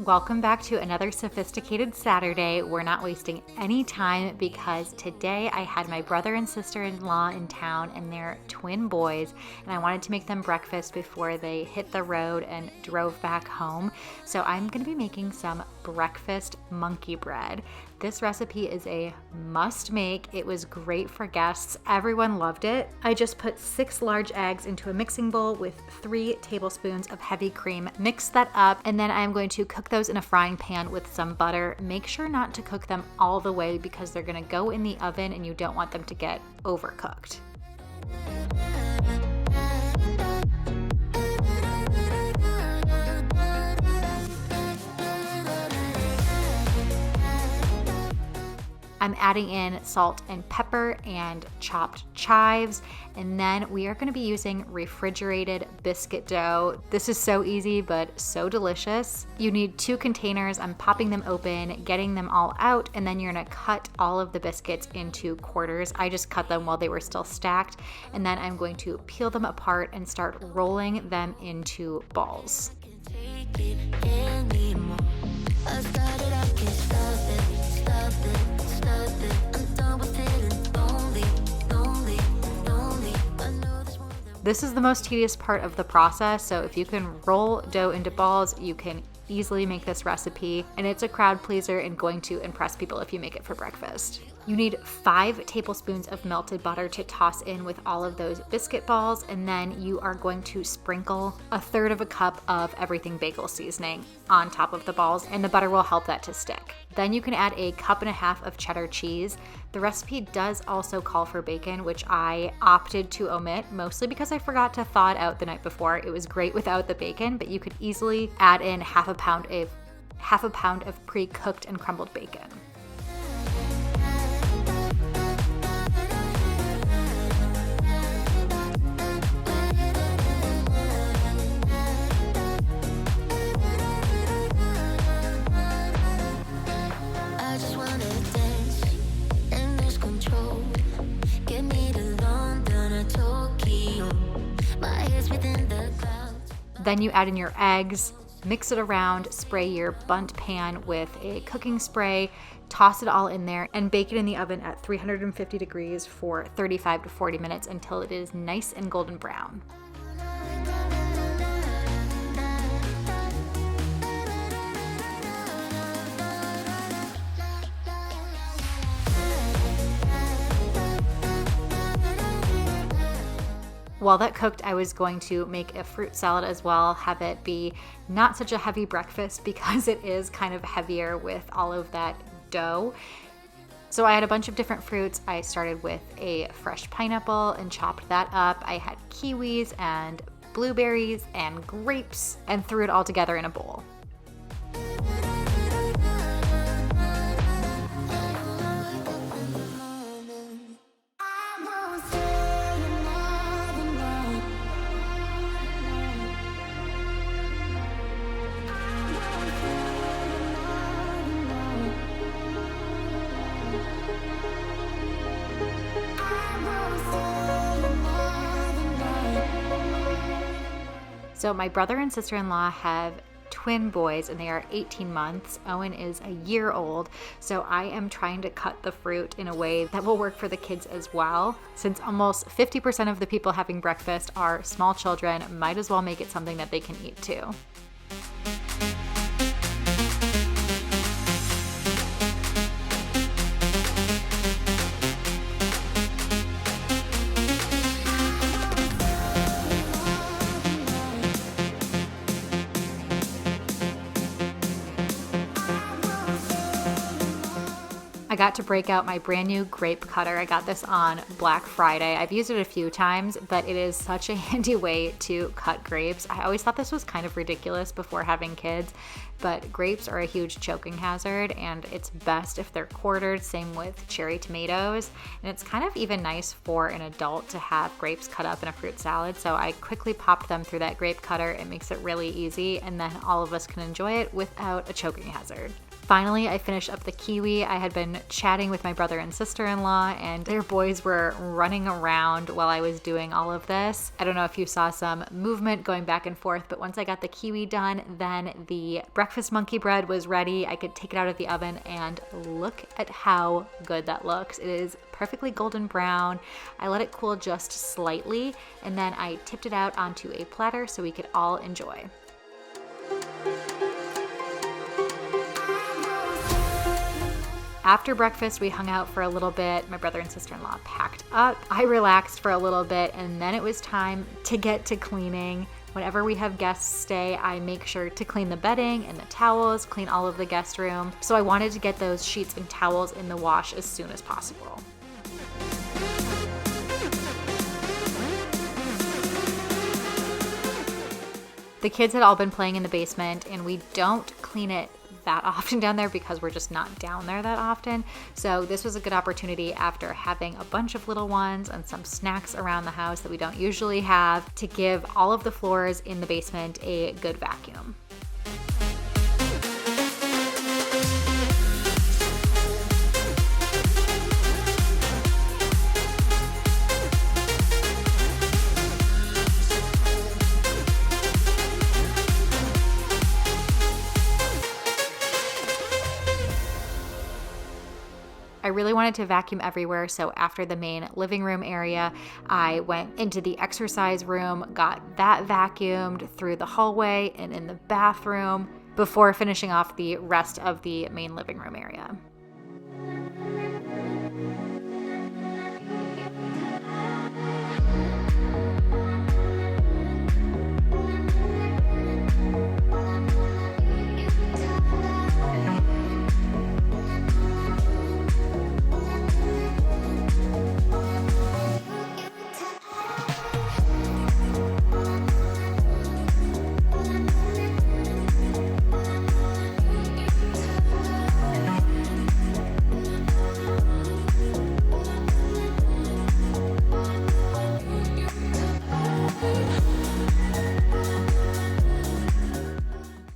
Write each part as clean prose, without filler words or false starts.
Welcome back to another sophisticated Saturday. We're not wasting any time because today I had my brother and sister-in-law in town and they're twin boys, and I wanted to make them breakfast before they hit the road and drove back home. So I'm going to be making some breakfast monkey bread. This recipe is a must make. It was great for guests. Everyone loved it. I just put 6 large eggs into a mixing bowl with 3 tablespoons of heavy cream. Mix that up, and then I'm going to cook those in a frying pan with some butter. Make sure not to cook them all the way because they're going to go in the oven and you don't want them to get overcooked. I'm adding in salt and pepper and chopped chives, and then we are going to be using refrigerated biscuit dough. This is so easy but so delicious. You need 2 containers. I'm popping them open, getting them all out, and then you're going to cut all of the biscuits into quarters. I just cut them while they were still stacked, and then I'm going to peel them apart and start rolling them into balls. This is the most tedious part of the process, so if you can roll dough into balls, you can easily make this recipe, and it's a crowd pleaser and going to impress people if you make it for breakfast. You need 5 tablespoons of melted butter to toss in with all of those biscuit balls, and then you are going to sprinkle 1/3 cup of everything bagel seasoning on top of the balls, and the butter will help that to stick. Then you can add 1.5 cups of cheddar cheese. The recipe does also call for bacon, which I opted to omit, mostly because I forgot to thaw it out the night before. It was great without the bacon, but you could easily add in half a pound of pre-cooked and crumbled bacon. Then you add in your eggs, mix it around, spray your bundt pan with a cooking spray, toss it all in there, and bake it in the oven at 350 degrees for 35 to 40 minutes until it is nice and golden brown. While that cooked, I was going to make a fruit salad as well, have it be not such a heavy breakfast because it is kind of heavier with all of that dough. So I had a bunch of different fruits. I started with a fresh pineapple and chopped that up. I had kiwis and blueberries and grapes and threw it all together in a bowl. So my brother and sister-in-law have twin boys and they are 18 months. Owen is a year old. So I am trying to cut the fruit in a way that will work for the kids as well. Since almost 50% of the people having breakfast are small children, might as well make it something that they can eat too. I got to break out my brand new grape cutter. I got this on Black Friday. I've used it a few times, but it is such a handy way to cut grapes. I always thought this was kind of ridiculous before having kids, but grapes are a huge choking hazard and it's best if they're quartered, same with cherry tomatoes. And it's kind of even nice for an adult to have grapes cut up in a fruit salad. So I quickly popped them through that grape cutter. It makes it really easy and then all of us can enjoy it without a choking hazard. Finally, I finished up the kiwi. I had been chatting with my brother and sister-in-law, and their boys were running around while I was doing all of this. I don't know if you saw some movement going back and forth, but once I got the kiwi done, then the breakfast monkey bread was ready. I could take it out of the oven, and look at how good that looks. It is perfectly golden brown. I let it cool just slightly, and then I tipped it out onto a platter so we could all enjoy. After breakfast, we hung out for a little bit. My brother and sister-in-law packed up. I relaxed for a little bit, and then it was time to get to cleaning. Whenever we have guests stay, I make sure to clean the bedding and the towels, clean all of the guest room. So I wanted to get those sheets and towels in the wash as soon as possible. The kids had all been playing in the basement, and we don't clean it that often down there because we're just not down there that often. So this was a good opportunity after having a bunch of little ones and some snacks around the house that we don't usually have to give all of the floors in the basement a good vacuum. I really wanted to vacuum everywhere, so after the main living room area, I went into the exercise room, got that vacuumed through the hallway and in the bathroom before finishing off the rest of the main living room area.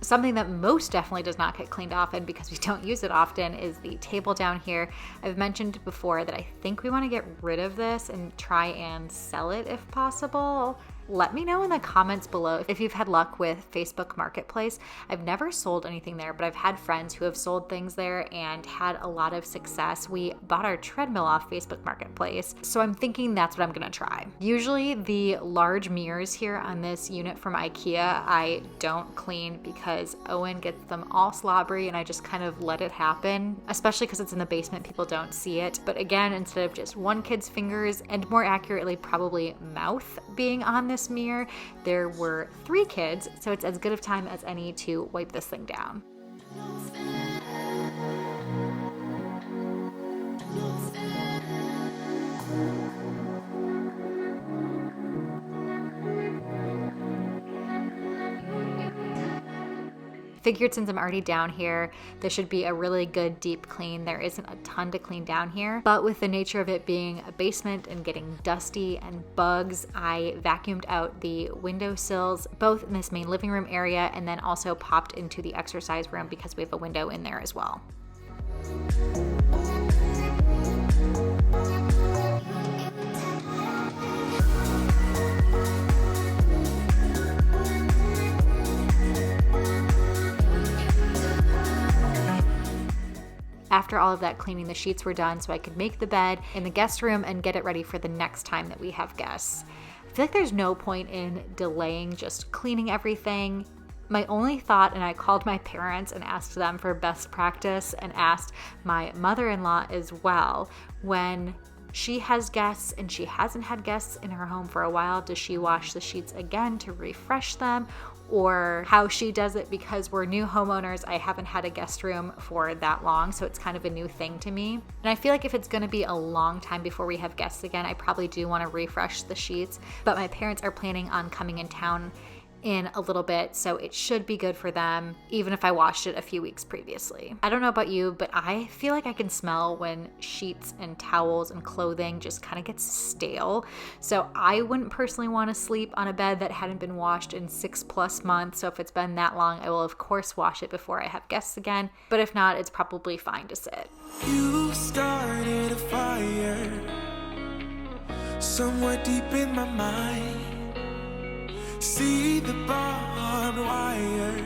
Something that most definitely does not get cleaned often because we don't use it often is the table down here. I've mentioned before that I think we want to get rid of this and try and sell it if possible. Let me know in the comments below if you've had luck with Facebook Marketplace. I've never sold anything there, but I've had friends who have sold things there and had a lot of success. We bought our treadmill off Facebook Marketplace, so I'm thinking that's what I'm gonna try. Usually the large mirrors here on this unit from IKEA, I don't clean because Owen gets them all slobbery and I just kind of let it happen, especially because it's in the basement, people don't see it. But again, instead of just one kid's fingers, and more accurately probably mouth being on this mirror, there were 3 kids, so it's as good of time as any to wipe this thing down. Figured since I'm already down here, this should be a really good deep clean. There isn't a ton to clean down here, but with the nature of it being a basement and getting dusty and bugs, I vacuumed out the windowsills, both in this main living room area and then also popped into the exercise room because we have a window in there as well. After all of that cleaning, the sheets were done so I could make the bed in the guest room and get it ready for the next time that we have guests. I feel like there's no point in delaying just cleaning everything. My only thought, and I called my parents and asked them for best practice and asked my mother-in-law as well, when she has guests and she hasn't had guests in her home for a while, does she wash the sheets again to refresh them? Or how she does it, because we're new homeowners. I haven't had a guest room for that long, so it's kind of a new thing to me. And I feel like if it's gonna be a long time before we have guests again, I probably do wanna refresh the sheets. But my parents are planning on coming in town in a little bit, so it should be good for them, even if I washed it a few weeks previously. I don't know about you, but I feel like I can smell when sheets and towels and clothing just kind of gets stale. So I wouldn't personally want to sleep on a bed that hadn't been washed in 6+ months. So if it's been that long, I will of course wash it before I have guests again. But if not, it's probably fine to sit. You started a fire somewhere deep in my mind. See the barbed wire,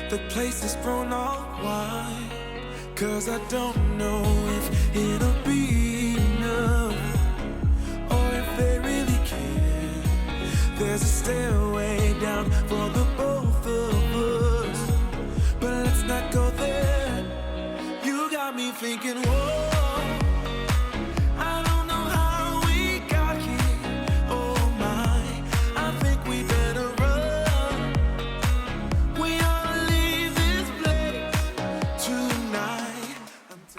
the place is grown all wide. 'Cause I don't know if it'll be enough, or if they really care. There's a stairway down for the both of us, but let's not go there. You got me thinking, whoa,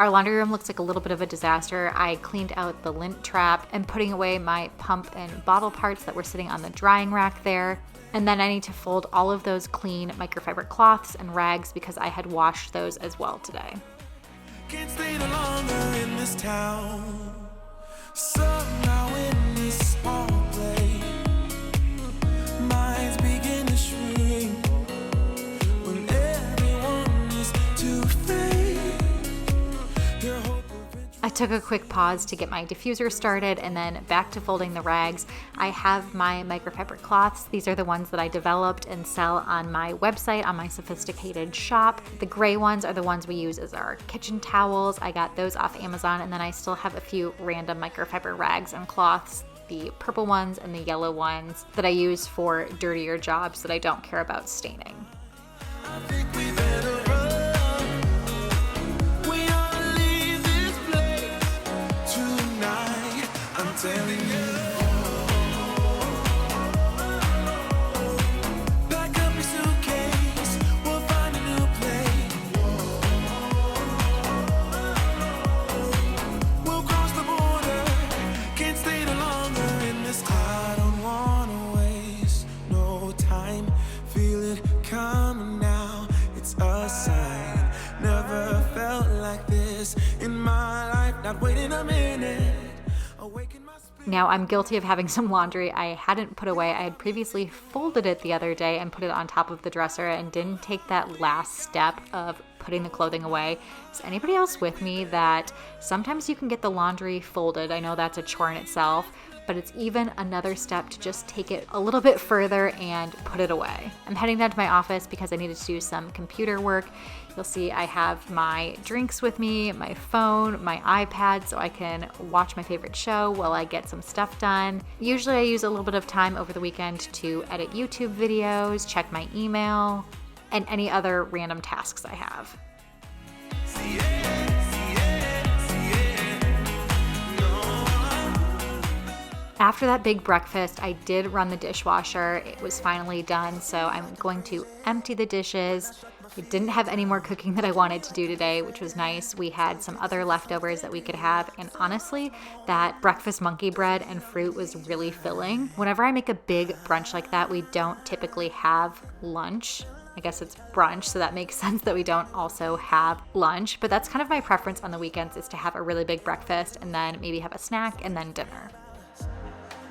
Our laundry room looks like a little bit of a disaster. I cleaned out the lint trap and putting away my pump and bottle parts that were sitting on the drying rack there. And then I need to fold all of those clean microfiber cloths and rags because I had washed those as well today. Can't stay no longer in this town. Somehow in this small place, minds begin to shrink when everyone is too fake. I took a quick pause to get my diffuser started and then back to folding the rags. I have my microfiber cloths. These are the ones that I developed and sell on my website, on my sophisticated shop. The gray ones are the ones we use as our kitchen towels. I got those off Amazon, and then I still have a few random microfiber rags and cloths, the purple ones and the yellow ones that I use for dirtier jobs that I don't care about staining. I think we better run. I'm telling you, pack up your suitcase, we'll find a new place. We'll cross the border, can't stay no longer in this town. I don't wanna waste no time, feel it coming now, it's a sign. Never felt like this in my life, not waiting a minute. Now, I'm guilty of having some laundry I hadn't put away. I had previously folded it the other day and put it on top of the dresser and didn't take that last step of putting the clothing away. Is anybody else with me that sometimes you can get the laundry folded? I know that's a chore in itself, but it's even another step to just take it a little bit further and put it away. I'm heading down to my office because I needed to do some computer work. You'll see I have my drinks with me, my phone, my iPad, so I can watch my favorite show while I get some stuff done. Usually I use a little bit of time over the weekend to edit YouTube videos, check my email, and any other random tasks I have. After that big breakfast, I did run the dishwasher. It was finally done, so I'm going to empty the dishes. We didn't have any more cooking that I wanted to do today, which was nice. We had some other leftovers that we could have, and honestly, that breakfast monkey bread and fruit was really filling. Whenever I make a big brunch like that, we don't typically have lunch. I guess it's brunch, so that makes sense that we don't also have lunch, but that's kind of my preference on the weekends, is to have a really big breakfast and then maybe have a snack and then dinner.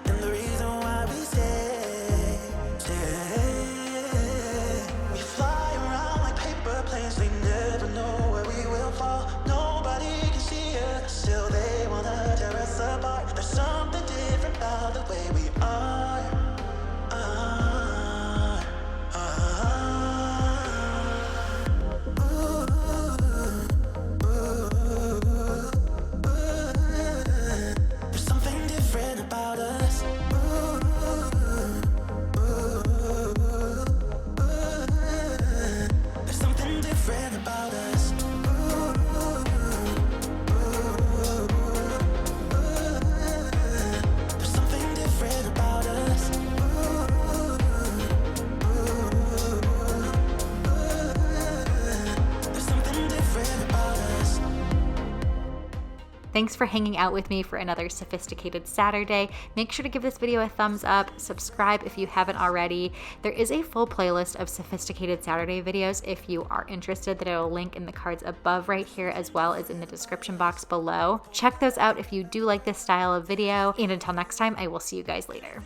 And the reason why we stay, we fly around like paper planes, we never know where we will fall. Nobody can see us, still they wanna tear us apart. There's something different about the way we are. There's something different about us. There's something different about us. There's something different about us. There's something different about us. Thanks for hanging out with me for another Sophisticated Saturday. Make sure to give this video a thumbs up, subscribe if you haven't already. There is a full playlist of Sophisticated Saturday videos if you are interested that I will link in the cards above right here as well as in the description box below. Check those out if you do like this style of video, and until next time, I will see you guys later.